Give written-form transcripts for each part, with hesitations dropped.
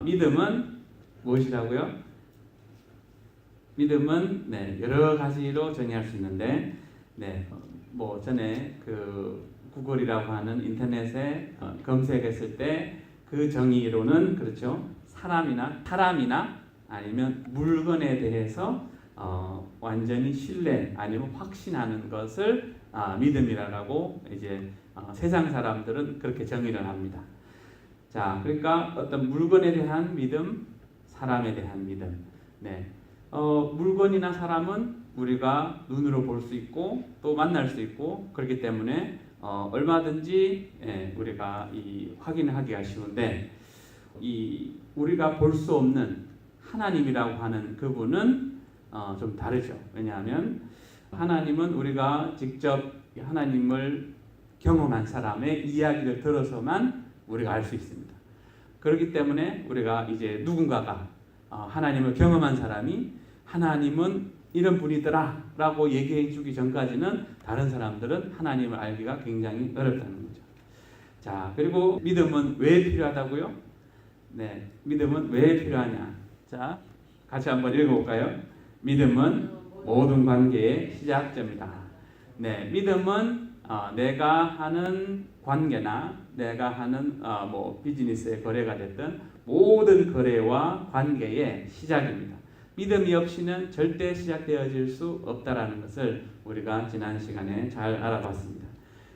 믿음은 무엇이라고요? 믿음은 여러 가지로 정의할 수 있는데, 뭐 전에 그 구글이라고 하는 인터넷에 검색했을 때 그 정의로는 그렇죠. 사람이나 아니면 물건에 대해서 완전히 신뢰 아니면 확신하는 것을 믿음이라고 이제 세상 사람들은 그렇게 정의를 합니다. 자, 그러니까 어떤 물건에 대한 믿음, 사람에 대한 믿음. 물건이나 사람은 우리가 눈으로 볼 수 있고 또 만날 수 있고 그렇기 때문에 얼마든지 우리가 확인하기가 쉬운데, 우리가 볼 수 없는 하나님이라고 하는 그분은 좀 다르죠. 왜냐하면 하나님은 우리가 직접 하나님을 경험한 사람의 이야기를 들어서만 우리가 알 수 있습니다. 그렇기 때문에 우리가 이제 누군가가 하나님을 경험한 사람이 하나님은 이런 분이더라 라고 얘기해 주기 전까지는 다른 사람들은 하나님을 알기가 굉장히 어렵다는 거죠. 자, 그리고 믿음은 왜 필요하다고요? 믿음은 왜 필요하냐? 자, 같이 한번 읽어볼까요? 믿음은 모든 관계의 시작점이다. 믿음은 내가 하는 관계나 내가 하는 뭐 비즈니스의 거래가 됐든 모든 거래와 관계의 시작입니다. 믿음이 없이는 절대 시작되어질 수 없다라는 것을 우리가 지난 시간에 잘 알아봤습니다.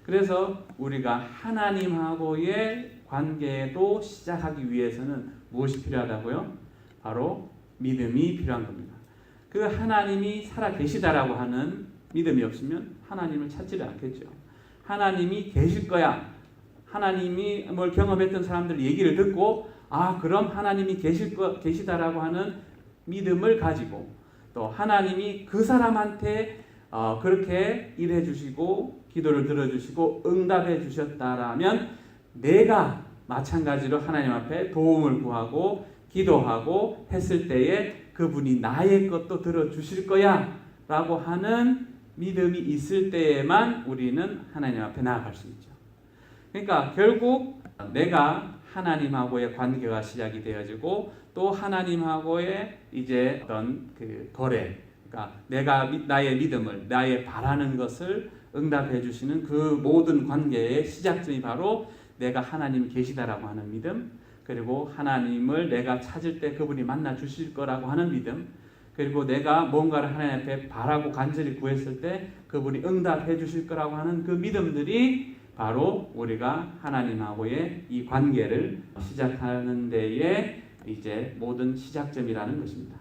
그래서 우리가 하나님하고의 관계도 시작하기 위해서는 무엇이 필요하다고요? 바로 믿음이 필요한 겁니다. 그 하나님이 살아 계시다라고 하는 믿음이 없으면 하나님을 찾지를 않겠죠. 하나님이 계실 거야. 하나님이 뭘 경험했던 사람들 얘기를 듣고 그럼 하나님이 계시다라고 하는 믿음을 가지고 또 하나님이 그 사람한테 그렇게 일해 주시고 기도를 들어주시고 응답해 주셨다라면 내가 마찬가지로 하나님 앞에 도움을 구하고 기도하고 했을 때에 그분이 나의 것도 들어주실 거야 라고 하는 믿음이 있을 때에만 우리는 하나님 앞에 나아갈 수 있죠. 그러니까 결국 내가 하나님하고의 관계가 시작이 되어지고 또 하나님하고의 이제 어떤 그 거래, 그러니까 내가 나의 믿음을 나의 바라는 것을 응답해 주시는 그 모든 관계의 시작점이 바로 내가 하나님이 계시다라고 하는 믿음, 그리고 하나님을 내가 찾을 때 그분이 만나 주실 거라고 하는 믿음, 그리고 내가 뭔가를 하나님 앞에 바라고 간절히 구했을 때 그분이 응답해 주실 거라고 하는 그 믿음들이 바로 우리가 하나님하고의 이 관계를 시작하는 데에 이제 모든 시작점이라는 것입니다.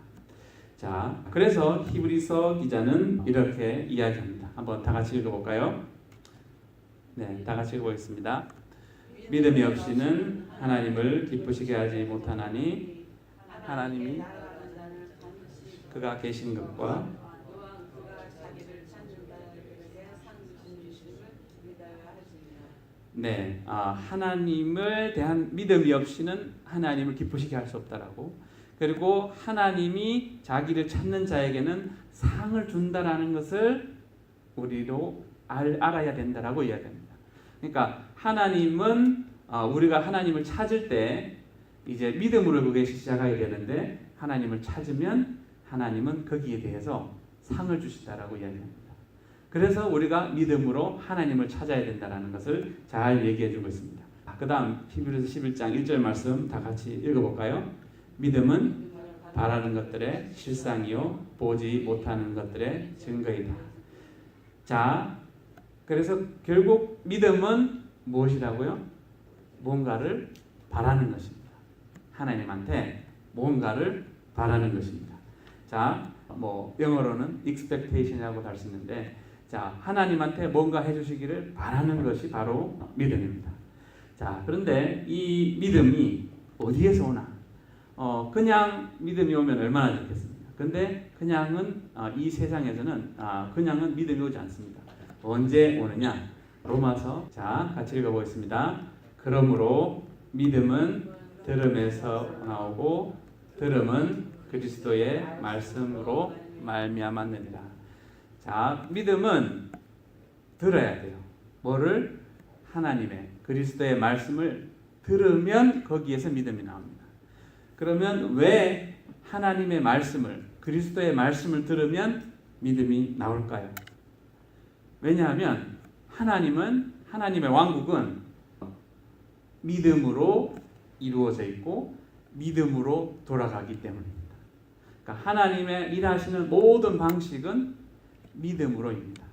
자, 그래서 히브리서 기자는 이렇게 이야기합니다. 한번 다 같이 읽어볼까요? 다 같이 읽어보겠습니다. 믿음이 없이는 하나님을 기쁘시게 하지 못하나니 하나님이 그가 계신 것과 하나님을 대한 믿음이 없이는 하나님을 기쁘시게 할 수 없다라고, 그리고 하나님이 자기를 찾는 자에게는 상을 준다라는 것을 우리도 알아야 된다라고 이야기합니다. 그러니까 하나님은 우리가 하나님을 찾을 때 이제 믿음으로 그게 시작하게 되는데 하나님을 찾으면 하나님은 거기에 대해서 상을 주시다라고 이야기합니다. 그래서 우리가 믿음으로 하나님을 찾아야 된다는 것을 잘 얘기해 주고 있습니다. 그 다음 히브리서 11장 1절 말씀 다 같이 읽어볼까요? 믿음은 바라는 것들의 실상이요 보지 못하는 것들의 증거이다. 자, 그래서 결국 믿음은 무엇이라고요? 뭔가를 바라는 것입니다. 하나님한테 뭔가를 바라는 것입니다. 자, 뭐 영어로는 expectation이라고 할 수 있는데, 자, 하나님한테 뭔가 해주시기를 바라는 것이 바로 믿음입니다. 자, 그런데 이 믿음이 어디에서 오나? 그냥 믿음이 오면 얼마나 좋겠습니까? 근데 그냥은 이 세상에서는 그냥은 믿음이 오지 않습니다. 언제 오느냐? 로마서, 자, 같이 읽어보겠습니다. 그러므로 믿음은 들음에서 나오고 들음은 그리스도의 말씀으로 말미암았느니라. 자, 믿음은 들어야 돼요. 뭐를? 하나님의 그리스도의 말씀을 들으면 거기에서 믿음이 나옵니다. 그러면 왜 하나님의 말씀을, 그리스도의 말씀을 들으면 믿음이 나올까요? 왜냐하면 하나님의 왕국은 믿음으로 이루어져 있고 믿음으로 돌아가기 때문입니다. 그러니까 하나님의 일하시는 모든 방식은 믿음으로입니다.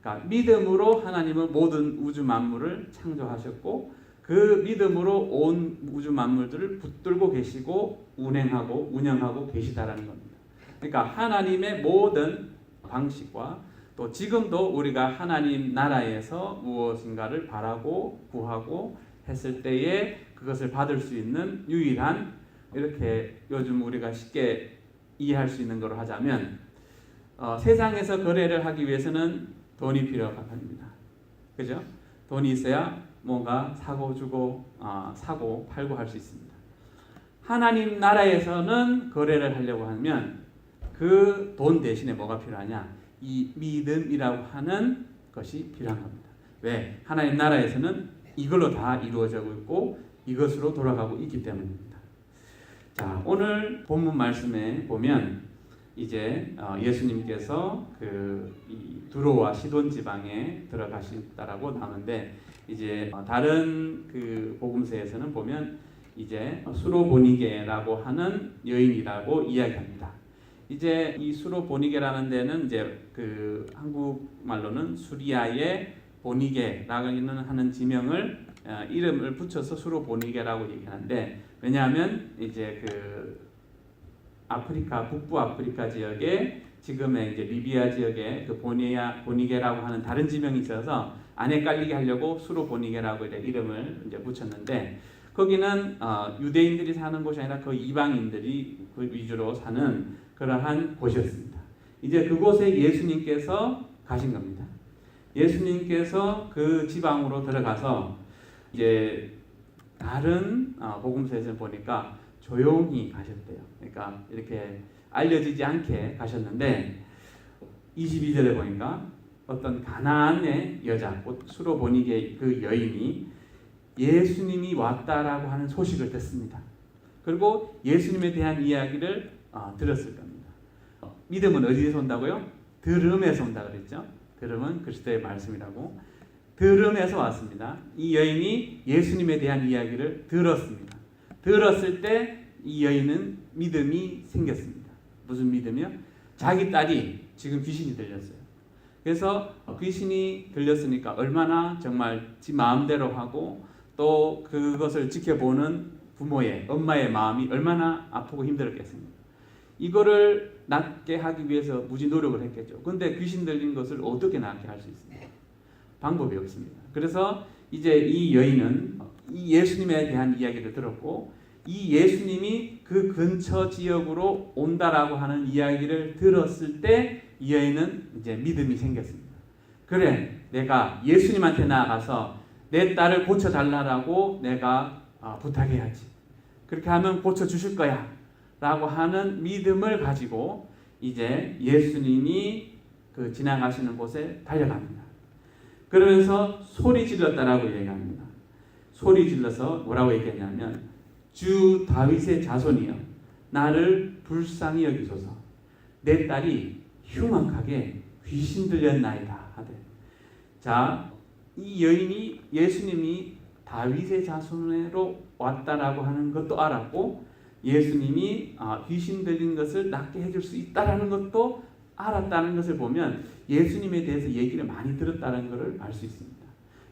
그러니까 믿음으로 하나님은 모든 우주 만물을 창조하셨고 그 믿음으로 온 우주 만물들을 붙들고 계시고 운영하고 계시다라는 겁니다. 그러니까 하나님의 모든 방식과 또 지금도 우리가 하나님 나라에서 무엇인가를 바라고 구하고 했을 때에 그것을 받을 수 있는 유일한, 이렇게 요즘 우리가 쉽게 이해할 수 있는 거로 하자면 세상에서 거래를 하기 위해서는 돈이 필요가 합니다. 그죠? 돈이 있어야 뭔가 사고 주고 사고 팔고 할 수 있습니다. 하나님 나라에서는 거래를 하려고 하면 그 돈 대신에 뭐가 필요하냐? 이 믿음이라고 하는 것이 필요한 겁니다. 왜? 하나님 나라에서는 이걸로 다 이루어지고 있고 이것으로 돌아가고 있기 때문입니다. 자, 오늘 본문 말씀에 보면 이제 예수님께서 이 두로와 시돈 지방에 들어가신다라고 나오는데, 이제 다른 그 복음서에서는 보면 이제 수로보니게라고 하는 여인이라고 이야기합니다. 이제 이 수로보니게라는 데는 이제 그 한국말로는 수리아의 보니게라고 하는 지명을 이름을 붙여서 수로보니게라고 얘기하는데, 왜냐하면 이제 그 아프리카, 북부 아프리카 지역에 지금의 이제 리비아 지역에 그 보니게라고 하는 다른 지명이 있어서 안 헷갈리게 하려고 수로보니게라고 이름을 이제 붙였는데, 거기는 유대인들이 사는 곳이 아니라 그 이방인들이 그 위주로 사는 그러한 곳이었습니다. 이제 그곳에 예수님께서 가신 겁니다. 예수님께서 그 지방으로 들어가서 이제 다른 복음서에서 보니까 조용히 가셨대요. 그러니까 이렇게 알려지지 않게 가셨는데 22절에 보니까 어떤 가나안의 여자, 수로보니게 그 여인이 예수님이 왔다라고 하는 소식을 듣습니다. 그리고 예수님에 대한 이야기를 들었을 겁니다. 믿음은 어디에서 온다고요? 들음에서 온다 그랬죠. 들음은 그리스도의 말씀이라고. 들음에서 왔습니다. 이 여인이 예수님에 대한 이야기를 들었습니다. 들었을 때 이 여인은 믿음이 생겼습니다. 무슨 믿음이요? 자기 딸이 지금 귀신이 들렸어요. 그래서 귀신이 들렸으니까 얼마나 정말 지 마음대로 하고 또 그것을 지켜보는 엄마의 마음이 얼마나 아프고 힘들었겠습니까? 이거를 낫게 하기 위해서 무지 노력을 했겠죠. 근데 귀신 들린 것을 어떻게 낫게 할 수 있습니까? 방법이 없습니다. 그래서 이제 이 여인은 이 예수님에 대한 이야기를 들었고, 이 예수님이 그 근처 지역으로 온다라고 하는 이야기를 들었을 때 이 여인은 이제 믿음이 생겼습니다. 그래, 내가 예수님한테 나아가서 내 딸을 고쳐달라고 내가 부탁해야지. 그렇게 하면 고쳐주실 거야 라고 하는 믿음을 가지고 이제 예수님이 그 지나가시는 곳에 달려갑니다. 그러면서 소리 질렀다라고 얘기합니다. 소리 질러서 뭐라고 얘기했냐면, 주 다윗의 자손이여 나를 불쌍히 여기소서, 내 딸이 흉악하게 귀신 들렸나이다 하되. 자, 이 여인이 예수님이 다윗의 자손으로 왔다라고 하는 것도 알았고, 예수님이 귀신 들린 것을 낫게 해줄 수 있다라는 것도 알았다는 것을 보면 예수님에 대해서 얘기를 많이 들었다는 것을 알 수 있습니다.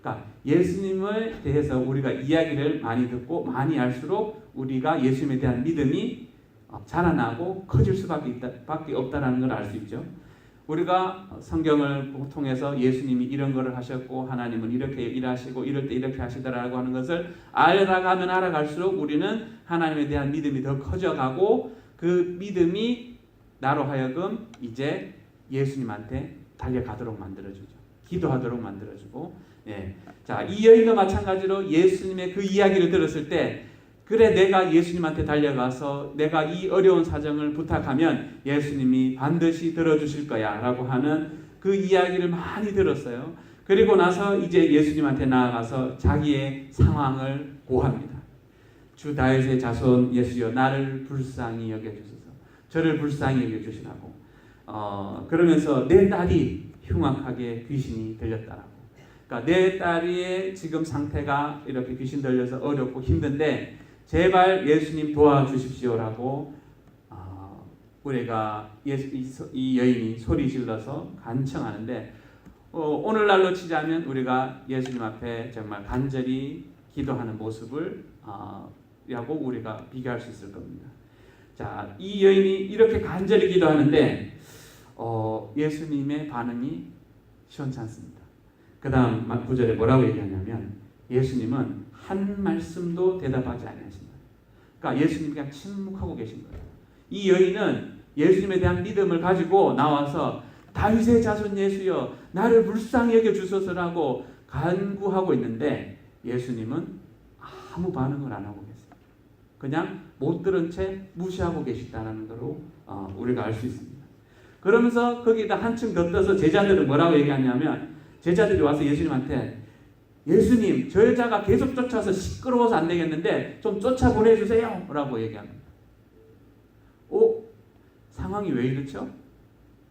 그러니까 예수님에 대해서 우리가 이야기를 많이 듣고 많이 알수록 우리가 예수님에 대한 믿음이 자라나고 커질 수밖에 없다라는 걸 알 수 있죠. 우리가 성경을 통해서 예수님이 이런 거를 하셨고 하나님은 이렇게 일하시고 이럴 때 이렇게 하시더라고 하는 것을 알아가면 알아갈수록 우리는 하나님에 대한 믿음이 더 커져가고, 그 믿음이 나로 하여금 이제 예수님한테 달려가도록 만들어주죠. 기도하도록 만들어주고. 자, 이 여인도 마찬가지로 예수님의 그 이야기를 들었을 때, 그래, 내가 예수님한테 달려가서 내가 이 어려운 사정을 부탁하면 예수님이 반드시 들어주실 거야 라고 하는 그 이야기를 많이 들었어요. 그리고 나서 이제 예수님한테 나아가서 자기의 상황을 고합니다. 주 다윗의 자손 예수여 나를 불쌍히 여겨주소서. 저를 불쌍히 여겨주시라고. 그러면서 내 딸이 흉악하게 귀신이 들렸다라고. 그러니까 내 딸의 지금 상태가 이렇게 귀신 들려서 어렵고 힘든데 제발 예수님 도와주십시오라고 우리가 이 여인이 소리 질러서 간청하는데 오늘날로 치자면 우리가 예수님 앞에 정말 간절히 기도하는 모습을 라고 우리가 비교할 수 있을 겁니다. 자, 이 여인이 이렇게 간절히 기도하는데 예수님의 반응이 시원찮습니다. 그 다음 9절에 뭐라고 얘기하냐면 예수님은 한 말씀도 대답하지 않으신다. 그러니까 예수님이 그냥 침묵하고 계신 거예요. 이 여인은 예수님에 대한 믿음을 가지고 나와서 다윗의 자손 예수여 나를 불쌍히 여겨주소서라고 간구하고 있는데 예수님은 아무 반응을 안 하고 계세요. 그냥 못 들은 채 무시하고 계시다는 거로 우리가 알 수 있습니다. 그러면서 거기다 한층 더 떠서 제자들은 뭐라고 얘기하냐면 제자들이 와서 예수님한테 예수님 저 여자가 계속 쫓아서 시끄러워서 안 되겠는데 좀 쫓아보내주세요 라고 얘기합니다. 상황이 왜 이렇죠?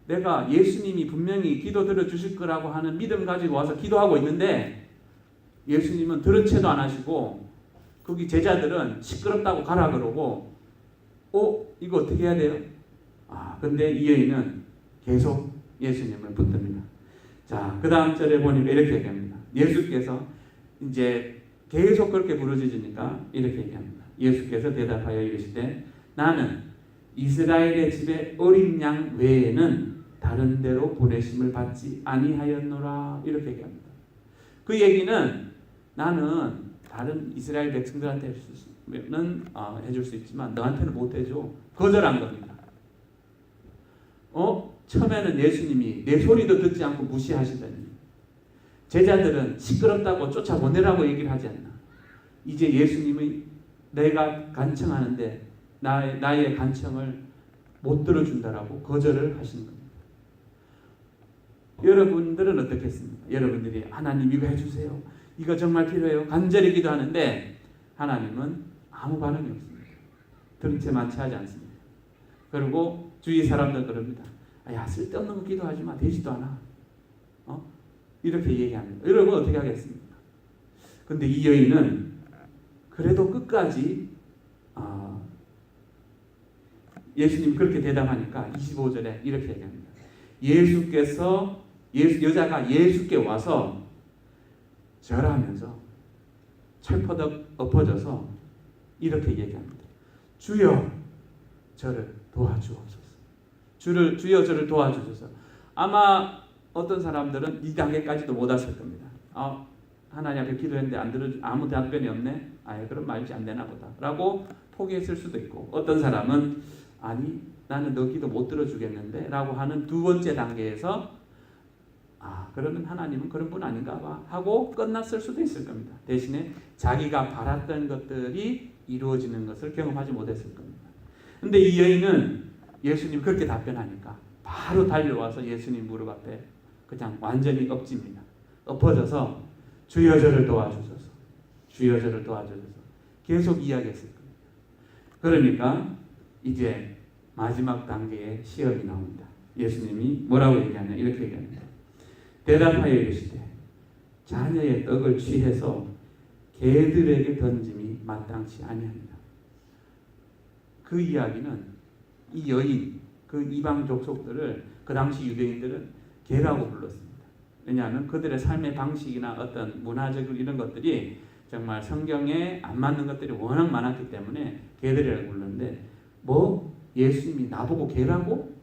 내가 예수님이 분명히 기도 들어주실 거라고 하는 믿음 가지고 와서 기도하고 있는데 예수님은 들은 채도 안 하시고 거기 제자들은 시끄럽다고 가라 그러고 이거 어떻게 해야 돼요? 근데 이 여인은 계속 예수님을 붙듭니다. 자, 그 다음 절에 보니까 이렇게 얘기합니다. 예수께서 이제 계속 그렇게 부르짖으니까 이렇게 얘기합니다. 예수께서 대답하여 이르시되 나는 이스라엘의 집에 어린 양 외에는 다른 데로 보내심을 받지 아니하였노라 이렇게 얘기합니다. 그 얘기는 나는 다른 이스라엘 백성들한테는 해줄 수 있지만 너한테는 못 해줘. 거절한 겁니다. 처음에는 예수님이 내 소리도 듣지 않고 무시하시더니 제자들은 시끄럽다고 쫓아보내라고 얘기를 하지 않나. 이제 예수님이 내가 간청하는데 나의 간청을 못 들어준다라고 거절을 하시는 겁니다. 여러분들은 어떻겠습니까? 여러분들이 하나님 이거 해주세요. 이거 정말 필요해요. 간절히 기도하는데 하나님은 아무 반응이 없습니다. 들은 채 만취하지 않습니다. 그리고 주위 사람들 그럽니다. 야 쓸데없는 거 기도하지 마. 되지도 않아. 이렇게 얘기합니다. 여러분 어떻게 하겠습니까? 근데 이 여인은 그래도 끝까지 예수님 그렇게 대답하니까 25절에 이렇게 얘기합니다. 여자가 예수께 와서 절하면서 철퍼덕 엎어져서 이렇게 얘기합니다. 주여 저를 도와주옵소서. 주여 저를 도와주소서. 아마 어떤 사람들은 이 단계까지도 못 왔을 겁니다. 하나님 앞에 기도했는데 안 들어 아무 답변이 없네. 그럼 말지 안 되나 보다. 라고 포기했을 수도 있고 어떤 사람은 아니 나는 너 기도 못 들어주겠는데 라고 하는 두 번째 단계에서 그러면 하나님은 그런 분 아닌가 봐 하고 끝났을 수도 있을 겁니다. 대신에 자기가 바랐던 것들이 이루어지는 것을 경험하지 못했을 겁니다. 근데 이 여인은 예수님 그렇게 답변하니까 바로 달려와서 예수님 무릎 앞에 그냥 완전히 엎집니다. 엎어져서 주여 저를 도와주소서. 주여 저를 도와주소서. 계속 이야기했을 겁니다. 그러니까 이제 마지막 단계의 시험이 나옵니다. 예수님이 뭐라고 얘기하냐 이렇게 얘기합니다. 대답하여 이르시되 자녀의 떡을 취해서 개들에게 던짐이 마땅치 아니하니라. 그 이야기는 이 여인 그 이방 족속들을 그 당시 유대인들은 개라고 불렀습니다. 왜냐하면 그들의 삶의 방식이나 어떤 문화적 이런 것들이 정말 성경에 안 맞는 것들이 워낙 많았기 때문에 개들이라고 불렀는데 예수님이 나보고 개라고?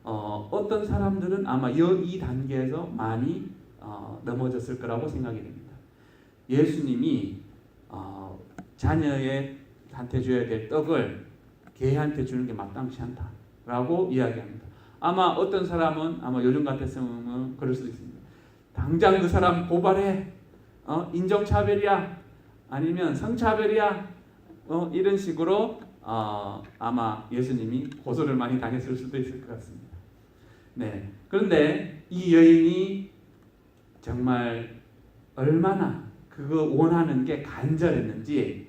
어떤 사람들은 아마 이 단계에서 많이 넘어졌을 거라고 생각이 됩니다. 예수님이 자녀한테 줘야 될 떡을 개한테 주는 게 마땅치 않다라고 이야기합니다. 아마 어떤 사람은 요즘 같았으면 그럴 수도 있습니다. 당장 그 사람 고발해. 인종차별이야. 아니면 성차별이야. 이런 식으로 아마 예수님이 고소를 많이 당했을 수도 있을 것 같습니다. 그런데 이 여인이 정말 얼마나 그거 원하는 게 간절했는지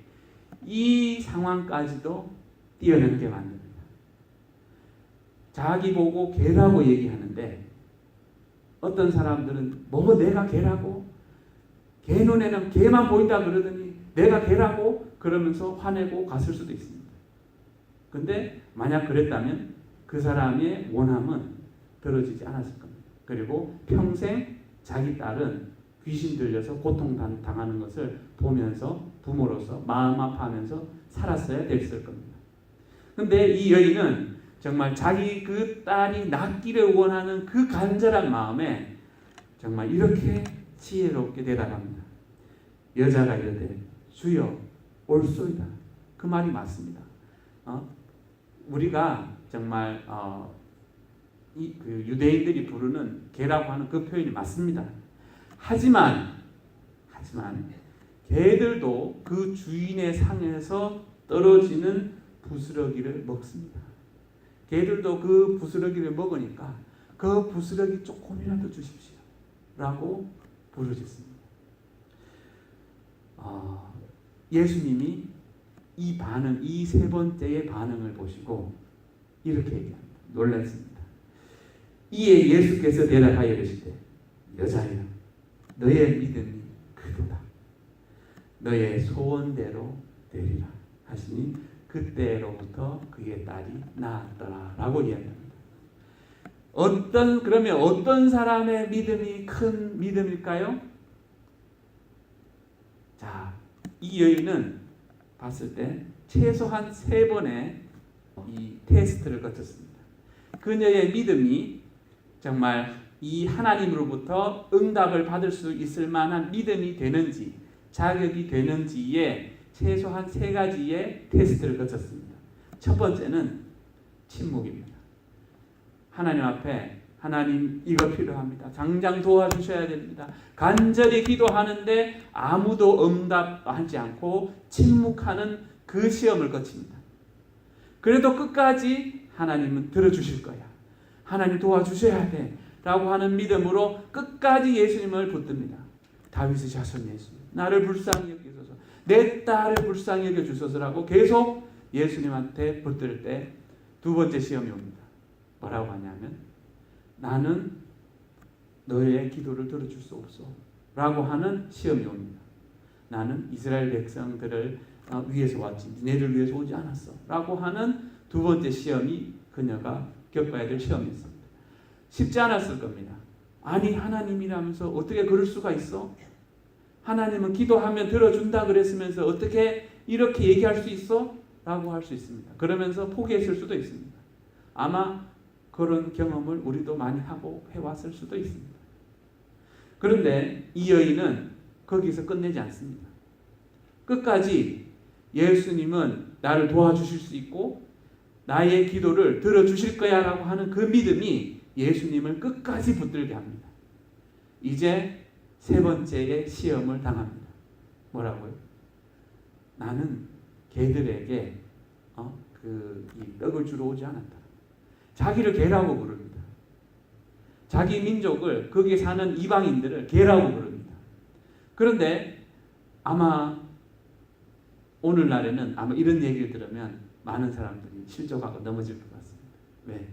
이 상황까지도 뛰어넘게 만듭니다. 자기 보고 개라고 얘기하는데 어떤 사람들은 뭐 내가 개라고? 개 눈에는 개만 보인다 그러더니 내가 개라고? 그러면서 화내고 갔을 수도 있습니다. 근데 만약 그랬다면 그 사람의 원함은 들어지지 않았을 겁니다. 그리고 평생 자기 딸은 귀신 들려서 고통당하는 것을 보면서 부모로서 마음 아파하면서 살았어야 됐을 겁니다. 근데 이 여인은 정말 자기 그 딸이 낫기를 원하는 그 간절한 마음에 정말 이렇게 지혜롭게 대답합니다. 여자가 이르되 주여 옳소이다. 그 말이 맞습니다. 우리가 정말 그 유대인들이 부르는 개라고 하는 그 표현이 맞습니다. 하지만 개들도 그 주인의 상에서 떨어지는 부스러기를 먹습니다. 개들도 그 부스러기를 먹으니까 그 부스러기 조금이라도 주십시오 라고 부르짖습니다. 예수님이 이 반응, 이 세 번째의 반응을 보시고 이렇게 얘기합니다. 놀랐습니다. 이에 예수께서 대답하여 이르시되 여자여 너의 믿음이 크도다. 너의 소원대로 되리라 하시니 그때로부터 그의 딸이 나았더라 라고 이야기합니다. 그러면 어떤 사람의 믿음이 큰 믿음일까요? 자, 이 여인은 봤을 때 최소한 3번의 이 테스트를 거쳤습니다. 그녀의 믿음이 정말 이 하나님으로부터 응답을 받을 수 있을 만한 믿음이 되는지 자격이 되는지에 최소한 3가지의 테스트를 거쳤습니다. 첫 번째는 침묵입니다. 하나님 앞에 하나님 이거 필요합니다. 당장 도와주셔야 됩니다. 간절히 기도하는데 아무도 응답하지 않고 침묵하는 그 시험을 거칩니다. 그래도 끝까지 하나님은 들어주실 거야. 하나님 도와주셔야 돼. 라고 하는 믿음으로 끝까지 예수님을 붙듭니다. 다윗의 자손 예수, 나를 불쌍히 여기소서, 내 딸을 불쌍히 여겨주소서라고 계속 예수님한테 붙들 때 두 번째 시험이 옵니다. 뭐라고 하냐면 나는 너의 기도를 들어줄 수 없어 라고 하는 시험이 옵니다. 나는 이스라엘 백성들을 위해서 왔지 너희를 위해서 오지 않았어 라고 하는 두 번째 시험이 그녀가 겪어야 될 시험이었습니다. 쉽지 않았을 겁니다. 아니 하나님이라면서 어떻게 그럴 수가 있어? 하나님은 기도하면 들어준다 그랬으면서 어떻게 이렇게 얘기할 수 있어? 라고 할 수 있습니다. 그러면서 포기했을 수도 있습니다. 아마 그런 경험을 우리도 많이 하고 해왔을 수도 있습니다. 그런데 이 여인은 거기서 끝내지 않습니다. 끝까지 예수님은 나를 도와주실 수 있고 나의 기도를 들어주실 거야 라고 하는 그 믿음이 예수님을 끝까지 붙들게 합니다. 이제 3번째의 시험을 당합니다. 뭐라고요? 나는 개들에게 이 떡을 주러 오지 않았다. 자기를 개라고 부릅니다. 자기 민족을 거기에 사는 이방인들을 개라고 부릅니다. 그런데 아마 오늘날에는 아마 이런 얘기를 들으면 많은 사람들이 실족하고 넘어질 것 같습니다. 왜?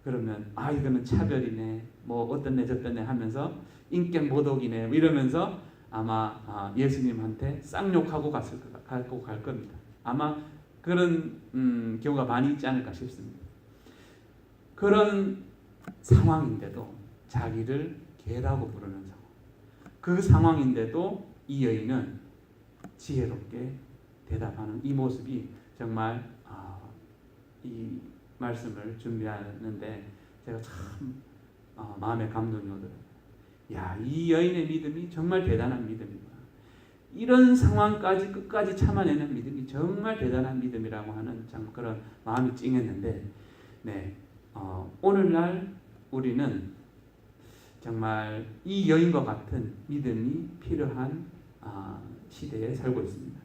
그러면 이거는 차별이네, 뭐 어떤 애 저떤 애 하면서 인격 모독이네 이러면서 아마 예수님한테 쌍욕하고 갈 겁니다. 아마 그런 경우가 많이 있지 않을까 싶습니다. 그런 상황인데도 자기를 개라고 부르는 상황. 그 상황인데도 이 여인은 지혜롭게 대답하는 이 모습이 정말 이 말씀을 준비하는데 제가 참 마음에 감동이 오더라고요. 이 여인의 믿음이 정말 대단한 믿음이구나. 이런 상황까지 끝까지 참아내는 믿음이 정말 대단한 믿음이라고 하는 참 그런 마음이 찡했는데, 오늘날 우리는 정말 이 여인과 같은 믿음이 필요한 시대에 살고 있습니다.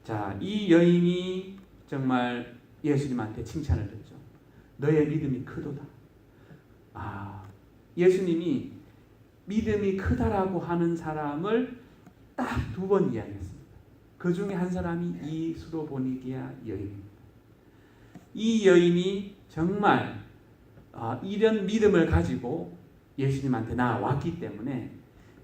자, 이 여인이 정말 예수님한테 칭찬을 드리죠. 너의 믿음이 크도다. 예수님이 믿음이 크다라고 하는 사람을 딱 2번 이야기했습니다. 그 중에 한 사람이 이 수로보니게아 여인입니다. 이 여인이 정말 이런 믿음을 가지고 예수님한테 나왔기 때문에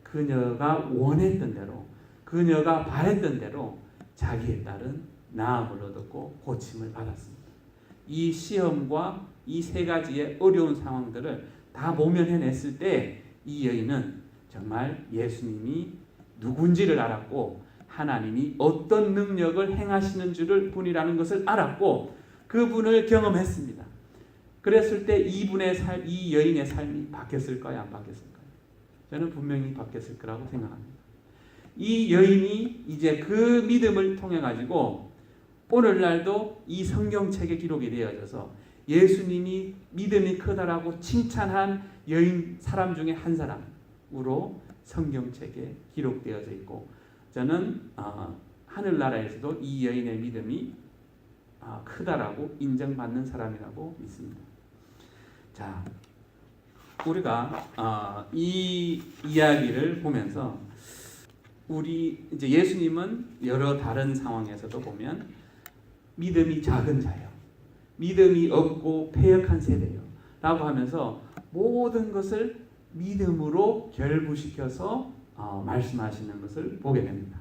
그녀가 원했던 대로, 그녀가 바랬던 대로 자기의 딸은 나음을 얻었고 고침을 받았습니다. 이 시험과 이 3가지의 어려운 상황들을 다 모면해냈을 때 이 여인은 정말 예수님이 누군지를 알았고 하나님이 어떤 능력을 행하시는 줄을 분이라는 것을 알았고 그분을 경험했습니다. 그랬을 때 이 여인의 삶이 바뀌었을까요? 안 바뀌었을까요? 저는 분명히 바뀌었을 거라고 생각합니다. 이 여인이 이제 그 믿음을 통해 가지고 오늘날도 이 성경책에 기록이 되어져서 예수님이 믿음이 크다라고 칭찬한 사람 중에 한 사람으로 성경책에 기록되어져 있고 저는 하늘나라에서도 이 여인의 믿음이 크다라고 인정받는 사람이라고 믿습니다. 자, 우리가 이 이야기를 보면서 이제 예수님은 여러 다른 상황에서도 보면 믿음이 작은 자요, 믿음이 없고 패역한 세대요 라고 하면서 모든 것을 믿음으로 결부시켜서 말씀하시는 것을 보게 됩니다.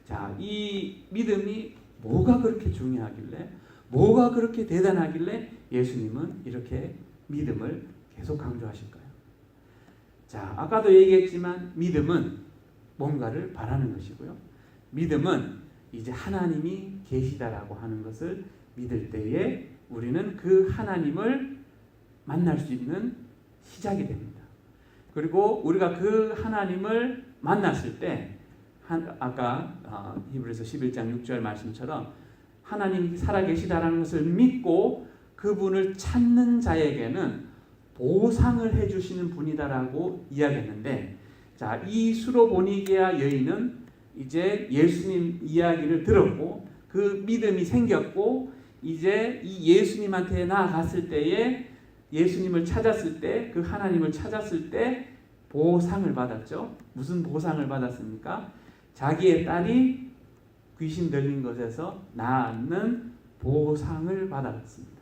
자, 이 믿음이 뭐가 그렇게 중요하길래, 뭐가 그렇게 대단하길래 예수님은 이렇게 믿음을 계속 강조하실까요? 자, 아까도 얘기했지만 믿음은 뭔가를 바라는 것이고요. 믿음은 이제 하나님이 계시다라고 하는 것을 믿을 때에 우리는 그 하나님을 만날 수 있는 시작이 됩니다. 그리고 우리가 그 하나님을 만났을 때 아까 히브리서 11장 6절 말씀처럼 하나님이 살아계시다라는 것을 믿고 그분을 찾는 자에게는 보상을 해주시는 분이다라고 이야기했는데, 자, 이 수로보니게아 여인은 이제 예수님 이야기를 들었고 그 믿음이 생겼고 이제 이 예수님한테 나아갔을 때에 예수님을 찾았을 때, 그 하나님을 찾았을 때 보상을 받았죠. 무슨 보상을 받았습니까? 자기의 딸이 귀신 들린 것에서 낫는 보상을 받았습니다.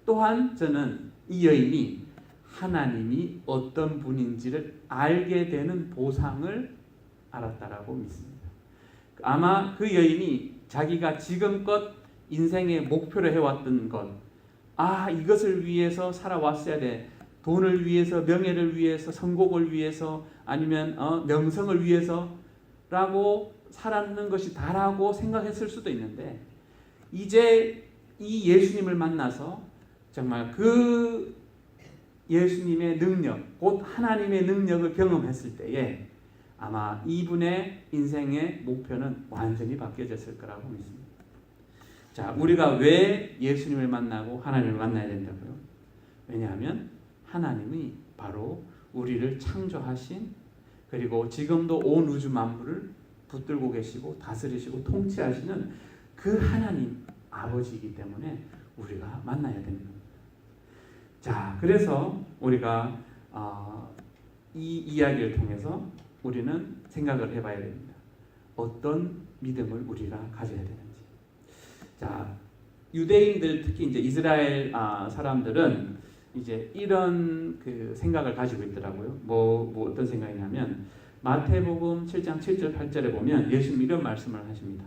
또한 저는 이 여인이 하나님이 어떤 분인지를 알게 되는 보상을 알았다라고 믿습니다. 아마 그 여인이 자기가 지금껏 인생의 목표로 해왔던 것, 이것을 위해서 살아왔어야 돼. 돈을 위해서, 명예를 위해서, 성공을 위해서, 아니면 명성을 위해서라고 살았는 것이 다라고 생각했을 수도 있는데, 이제 이 예수님을 만나서 정말 그 예수님의 능력, 곧 하나님의 능력을 경험했을 때에 아마 이분의 인생의 목표는 완전히 바뀌어졌을 거라고 믿습니다. 자, 우리가 왜 예수님을 만나고 하나님을 만나야 된다고요? 왜냐하면 하나님이 바로 우리를 창조하신, 그리고 지금도 온 우주 만물을 붙들고 계시고 다스리시고 통치하시는 그 하나님 아버지이기 때문에 우리가 만나야 됩니다. 자, 그래서 우리가 이 이야기를 통해서 우리는 생각을 해봐야 됩니다. 어떤 믿음을 우리가 가져야 되는지. 자, 유대인들, 특히 이제 이스라엘 사람들은 이제 이런 그 생각을 가지고 있더라고요. 뭐 어떤 생각이냐면 마태복음 7장 7절 8절에 보면 예수님 이런 말씀을 하십니다.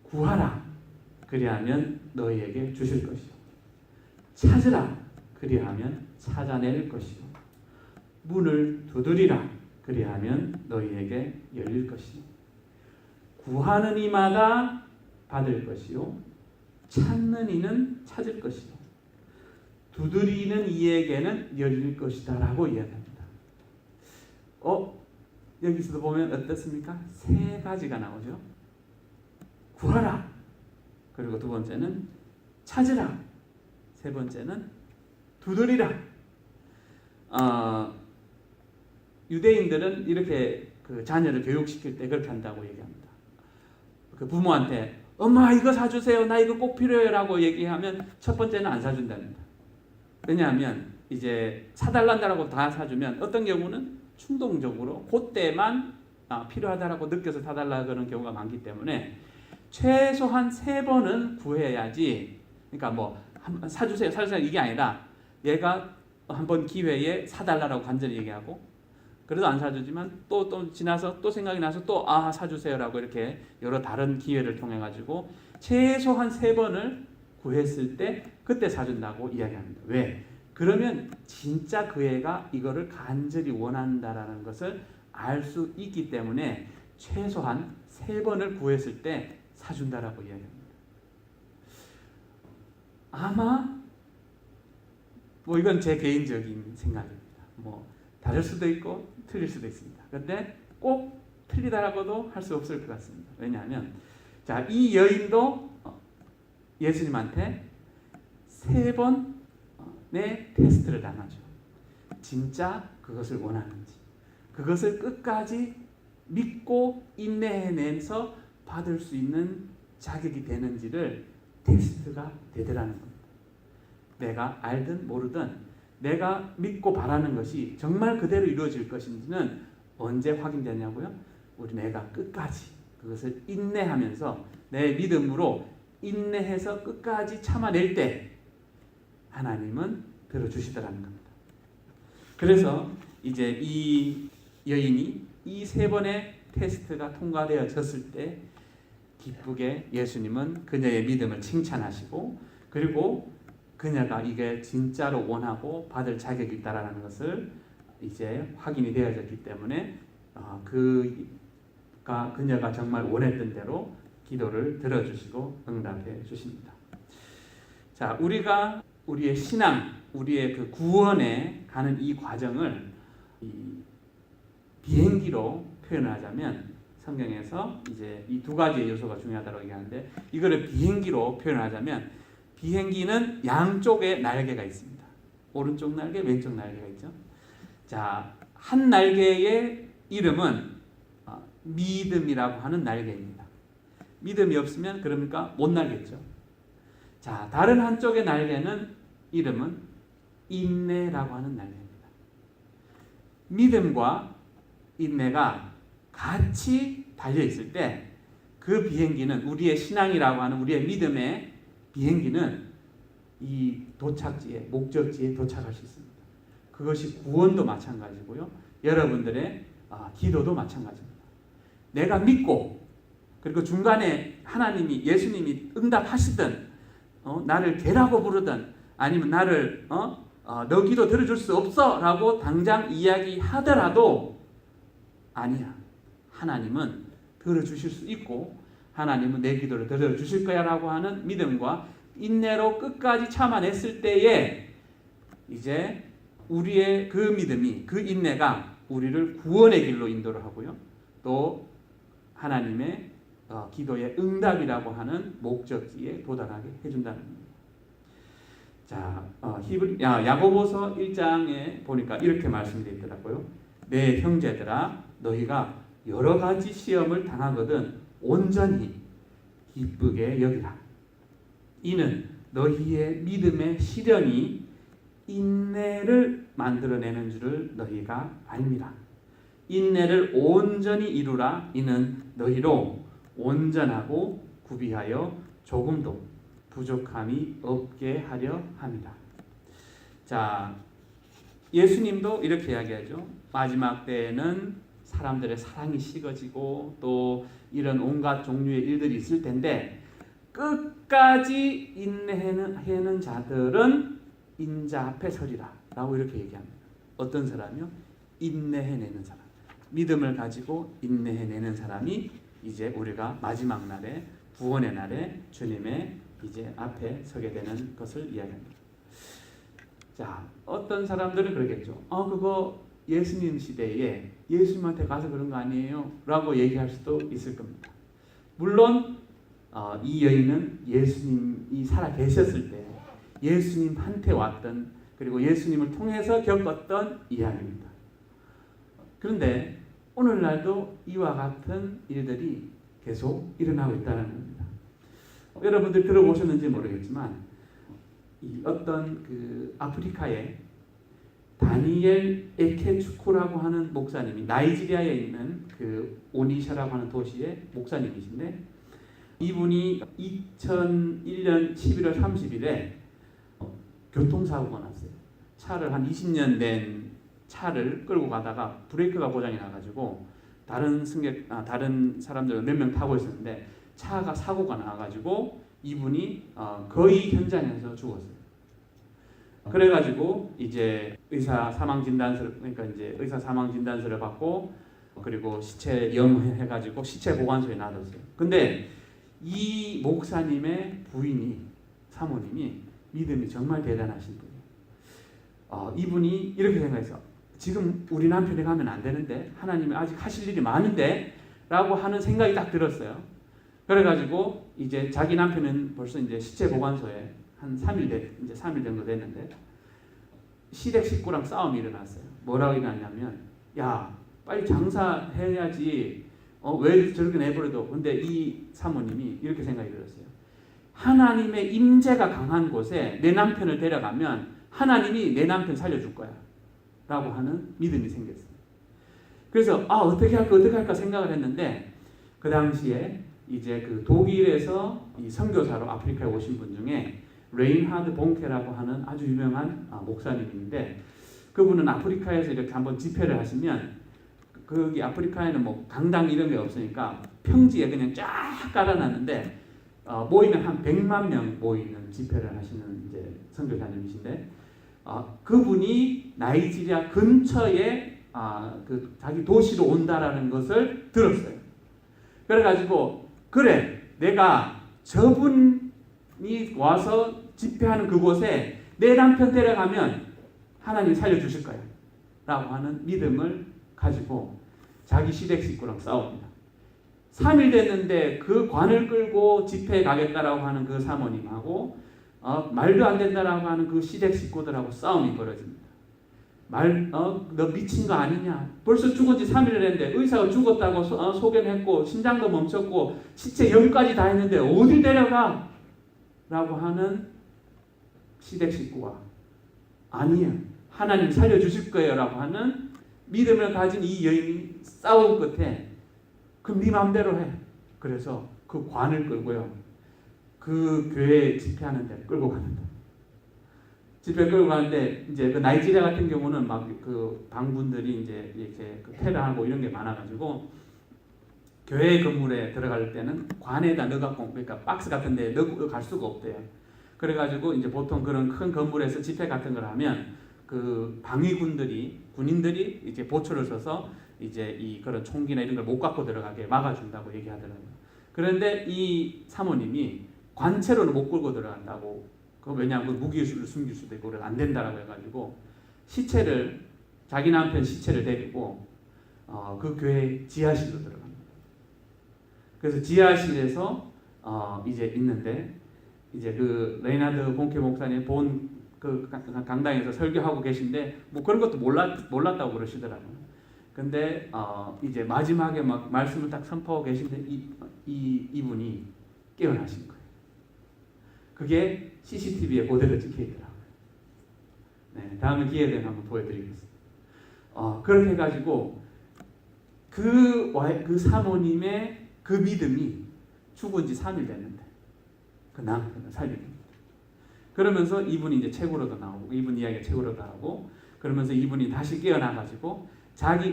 구하라, 그리하면 너희에게 주실 것이요. 찾으라, 그리하면 찾아낼 것이요. 문을 두드리라, 그리하면 너희에게 열릴 것이요. 구하는 이마다 받을 것이요, 찾는 이는 찾을 것이요, 두드리는 이에게는 열릴 것이다 라고 이야기합니다. 여기서도 보면 어떻습니까? 3가지가 나오죠. 구하라, 그리고 2번째는 찾으라, 3번째는 두드리라. 유대인들은 이렇게 그 자녀를 교육시킬 때 그렇게 한다고 얘기합니다. 그 부모한테 엄마 이거 사주세요, 나 이거 꼭 필요해요 라고 얘기하면 첫 번째는 안 사준답니다. 왜냐하면 이제 사달란다라고 다 사주면 어떤 경우는 충동적으로 그때만 필요하다라고 느껴서 사달라 그러는 경우가 많기 때문에 최소한 3번은 구해야지. 그러니까 뭐 사주세요 이게 아니라 얘가 한번 기회에 사달라고 간절히 얘기하고 그래도 안 사주지만 또 지나서 또 생각이 나서 또 사주세요라고 이렇게 여러 다른 기회를 통해 가지고 최소한 3번을 구했을 때 그때 사준다고 이야기합니다. 왜? 그러면 진짜 그 애가 이거를 간절히 원한다라는 것을 알 수 있기 때문에 최소한 3번을 구했을 때 사준다라고 이야기합니다. 아마 뭐 이건 제 개인적인 생각입니다. 뭐 다를 수도 있고 틀릴 수도 있습니다. 그런데 꼭 틀리다라고도 할 수 없을 것 같습니다. 왜냐하면 이 여인도 예수님한테 3번의 테스트를 당하죠. 진짜 그것을 원하는지, 그것을 끝까지 믿고 인내해내서 받을 수 있는 자격이 되는지를 테스트가 되더라는 겁니다. 내가 알든 모르든 내가 믿고 바라는 것이 정말 그대로 이루어질 것인지는 언제 확인되냐고요? 내가 끝까지 그것을 인내하면서 내 믿음으로 인내해서 끝까지 참아낼 때 하나님은 들어주시더라는 겁니다. 그래서 이제 이 여인이 이 3번의 테스트가 통과되어졌을 때 기쁘게 예수님은 그녀의 믿음을 칭찬하시고 그리고 그녀가 이게 진짜로 원하고 받을 자격이 있다라는 것을 이제 확인이 되어졌기 때문에 그녀가 정말 원했던 대로 기도를 들어주시고 응답해 주십니다. 자, 우리가 우리의 신앙, 우리의 그 구원에 가는 이 과정을 비행기로 표현하자면 성경에서 이제 이 2가지의 요소가 중요하다고 얘기하는데 이거를 비행기로 표현하자면 비행기는 양쪽에 날개가 있습니다. 오른쪽 날개, 왼쪽 날개가 있죠. 자, 한 날개의 이름은 믿음이라고 하는 날개입니다. 믿음이 없으면 그러니까 못 날겠죠. 자, 다른 한쪽의 날개는 이름은 인내라고 하는 날개입니다. 믿음과 인내가 같이 달려 있을 때 그 비행기는 우리의 신앙이라고 하는 우리의 믿음의 비행기는 이 도착지에 목적지에 도착할 수 있습니다. 그것이 구원도 마찬가지고요. 여러분들의 기도도 마찬가지입니다. 내가 믿고 그리고 중간에 하나님이 예수님이 응답하시든 나를 개라고 부르든 아니면 나를 너 기도 들어줄 수 없어 라고 당장 이야기하더라도 아니야. 하나님은 들어주실 수 있고 하나님은 내 기도를 들어주실 거야 라고 하는 믿음과 인내로 끝까지 참아냈을 때에 이제 우리의 그 믿음이 그 인내가 우리를 구원의 길로 인도를 하고요. 또 하나님의 기도의 응답이라고 하는 목적지에 도달하게 해준다는 겁니다. 자, 야고보서 1장에 보니까 이렇게 말씀이 되어 있더라고요. 내 형제들아 너희가 여러 가지 시험을 당하거든 온전히 기쁘게 여기라. 이는 너희의 믿음의 시련이 인내를 만들어내는 줄을 너희가 알미라. 인내를 온전히 이루라. 이는 너희로 온전하고 구비하여 조금도 부족함이 없게 하려 함이라. 자, 예수님도 이렇게 이야기하죠. 마지막 때에는 사람들의 사랑이 식어지고 또 이런 온갖 종류의 일들이 있을 텐데 끝까지 인내하는 자들은 인자 앞에 서리라 라고 이렇게 얘기합니다. 어떤 사람이요? 인내해내는 사람. 믿음을 가지고 인내해내는 사람이 이제 우리가 마지막 날에 구원의 날에 주님의 이제 앞에 서게 되는 것을 이야기합니다. 자, 어떤 사람들은 그러겠죠. 그거 예수님 시대에 예수님한테 가서 그런 거 아니에요? 라고 얘기할 수도 있을 겁니다. 물론 이 여인은 예수님이 살아 계셨을 때 예수님한테 왔던 그리고 예수님을 통해서 겪었던 이야기입니다. 그런데 오늘날도 이와 같은 일들이 계속 일어나고 있다는 겁니다. 여러분들 들어보셨는지 모르겠지만 이 어떤 그 아프리카에 다니엘 에케추쿠라고 하는 목사님이 나이지리아에 있는 그 오니샤라고 하는 도시의 목사님이신데, 이분이 2001년 11월 30일에 교통사고가 났어요. 차를 한 20년 된 차를 끌고 가다가 브레이크가 고장이 나가지고 다른 사람들 몇 명 타고 있었는데 차가 사고가 나가지고 이분이 거의 현장에서 죽었어요. 그래가지고 이제 의사 사망 진단서를 받고 그리고 시체 염해가지고 시체 보관소에 놔뒀어요. 근데 이 목사님의 부인이 사모님이 믿음이 정말 대단하신 분이에요. 이분이 이렇게 생각했어. 지금 우리 남편이 가면 안 되는데 하나님이 아직 하실 일이 많은데 라고 하는 생각이 딱 들었어요. 그래가지고 이제 자기 남편은 벌써 이제 시체 보관소에 한 3일 정도 됐는데 시댁 식구랑 싸움이 일어났어요. 뭐라고 일어났냐면, 야 빨리 장사해야지 왜 저렇게 내버려둬. 근데 이 사모님이 이렇게 생각이 들었어요. 하나님의 임재가 강한 곳에 내 남편을 데려가면 하나님이 내 남편 살려줄 거야 라고 하는 믿음이 생겼어요. 그래서 어떻게 할까 생각을 했는데, 그 당시에 이제 그 독일에서 이 선교사로 아프리카에 오신 분 중에 레인하드 봉케라고 하는 아주 유명한 목사님인데, 그분은 아프리카에서 이렇게 한번 집회를 하시면 거기 아프리카에는 뭐 강당 이런 게 없으니까 평지에 그냥 쫙 깔아놨는데 모이면 한 100만 명 모이는 집회를 하시는 이제 선교사님이신데, 그분이 나이지리아 근처에 그 자기 도시로 온다라는 것을 들었어요. 그래가지고 그래, 내가 저분이 와서 집회하는 그곳에 내 남편 데려가면 하나님 살려주실 거야 라고 하는 믿음을 가지고 자기 시댁 식구랑 싸웁니다. 3일 됐는데 그 관을 끌고 집회에 가겠다라고 하는 그 사모님하고 말도 안 된다라고 하는 그 시댁 식구들하고 싸움이 벌어집니다. 너 미친 거 아니냐? 벌써 죽은 지 3일을 했는데 의사가 죽었다고 소견했고 심장도 멈췄고 시체 염까지 다 했는데 어딜 데려가? 라고 하는 시댁 식구가 아니야, 하나님 살려주실 거예요 라고 하는 믿음을 가진 이 여인이 싸운 끝에 그럼 네 마음대로 해. 그래서 그 관을 끌고요, 그 교회 집회하는 데 끌고 갑니다. 집회 끌고 가는데 이제 그 나이지리아 같은 경우는 막 그 방분들이 이제 이렇게 그 테러하고 이런 게 많아가지고 교회 건물에 들어갈 때는 관에다 넣어갖고, 그러니까 박스 같은 데 넣고 갈 수가 없대요. 그래가지고 이제 보통 그런 큰 건물에서 집회 같은 걸 하면 그 군인들이 이제 보초를 서서 이제 이 그런 총기나 이런 걸 못 갖고 들어가게 막아준다고 얘기하더라고요. 그런데 이 사모님이 관체로는 못 끌고 들어간다고, 왜냐하면 무기를 숨길 수도 있고 안 된다라고 해가지고 자기 남편 시체를 데리고 그 교회 지하실로 들어갑니다. 그래서 지하실에서 이제 있는데, 이제 그 레이나드 봉케 목사님 그 강당에서 설교하고 계신데 뭐 그런 것도 몰랐다고 그러시더라고요. 근데 이제 마지막에 막 말씀을 딱 선포하고 계신데 이분이 깨어나신 거예요. 그게 CCTV에 그대로 찍혀 있더라고요. 네, 다음에 기회 되면 한번 보여드리겠습니다. 그렇게 해가지고 그 사모님의 그 믿음이 죽은 지 3일 됐는데 그 남편을 살립니다. 그러면서 이분이 이제 책으로도 나오고, 이분 이야기가 책으로도 나오고, 그러면서 이분이 다시 깨어나가지고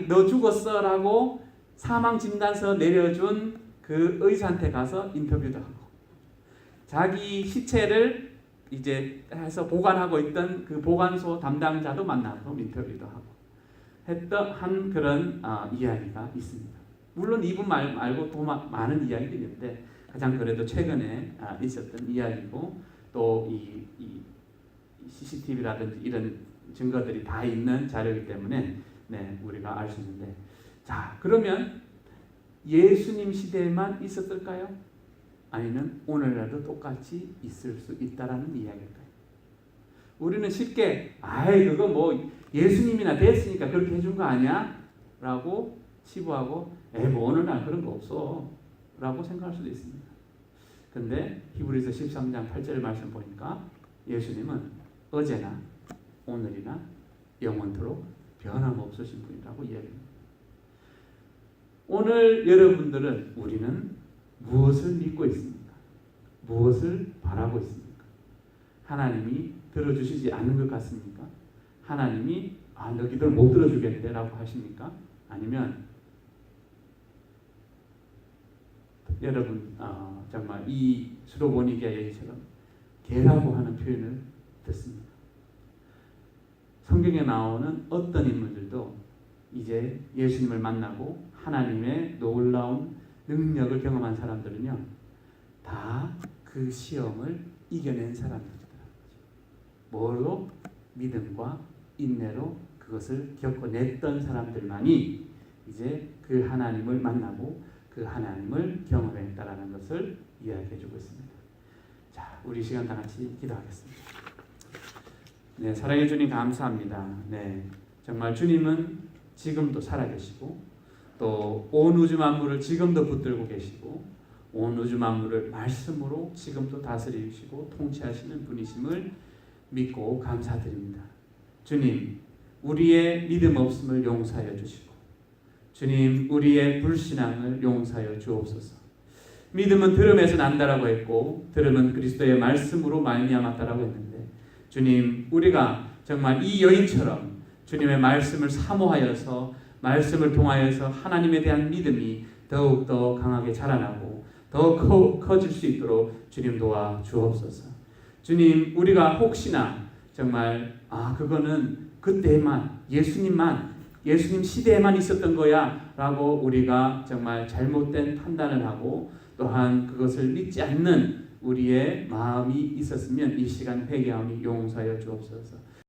너 죽었어라고 사망 진단서 내려준 그 의사한테 가서 인터뷰도 하고, 자기 시체를 이제 해서 보관하고 있던 그 보관소 담당자도 만나서 인터뷰도 하고 한 그런 이야기가 있습니다. 물론 이분 말고 또 많은 이야기들이 있는데 가장 그래도 최근에 있었던 이야기고, 또 이 CCTV라든지 이런 증거들이 다 있는 자료이기 때문에 우리가 알 수 있는데, 자, 그러면 예수님 시대에만 있었을까요? 아니면 오늘날도 똑같이 있을 수 있다라는 이야기일까요? 우리는 쉽게 그거 뭐 예수님이나 됐으니까 그렇게 해준 거 아니야? 라고 치부하고 뭐 오늘날 그런 거 없어 라고 생각할 수도 있습니다. 근데 히브리서 13장 8절 말씀 보니까 예수님은 어제나 오늘이나 영원토록 변함없으신 분이라고 이야기합니다. 오늘 여러분들은 우리는 무엇을 믿고 있습니까? 무엇을 바라고 있습니까? 하나님이 들어주시지 않는 것 같습니까? 하나님이 너 기도를 못 들어주겠대 라고 하십니까? 아니면 여러분 정말 이 수로보니게 얘기처럼 개라고 하는 표현을 듣습니다. 성경에 나오는 어떤 인물들도 이제 예수님을 만나고 하나님의 놀라운 능력을 경험한 사람들은요, 다 그 시험을 이겨낸 사람들이더라고요. 뭐로? 믿음과 인내로 그것을 겪어냈던 사람들만이 이제 그 하나님을 만나고 그 하나님을 경험했다라는 것을 이야기해주고 있습니다. 자, 우리 시간 다 같이 기도하겠습니다. 네, 사랑해 주님 감사합니다. 네, 정말 주님은 지금도 살아계시고 또 온 우주 만물을 지금도 붙들고 계시고 온 우주 만물을 말씀으로 지금도 다스리시고 통치하시는 분이심을 믿고 감사드립니다. 주님, 우리의 믿음 없음을 용서하여 주시고 주님, 우리의 불신앙을 용서하여 주옵소서. 믿음은 들음에서 난다라고 했고 들음은 그리스도의 말씀으로 말미암았다라고 했는데 주님, 우리가 정말 이 여인처럼 주님의 말씀을 사모하여서 말씀을 통하여서 하나님에 대한 믿음이 더욱더 강하게 자라나고 더 커질 수 있도록 주님 도와 주옵소서. 주님, 우리가 혹시나 정말 그거는 그때만 예수님 시대에만 있었던 거야 라고 우리가 정말 잘못된 판단을 하고 또한 그것을 믿지 않는 우리의 마음이 있었으면 이 시간 회개하오니 용서하여 주옵소서.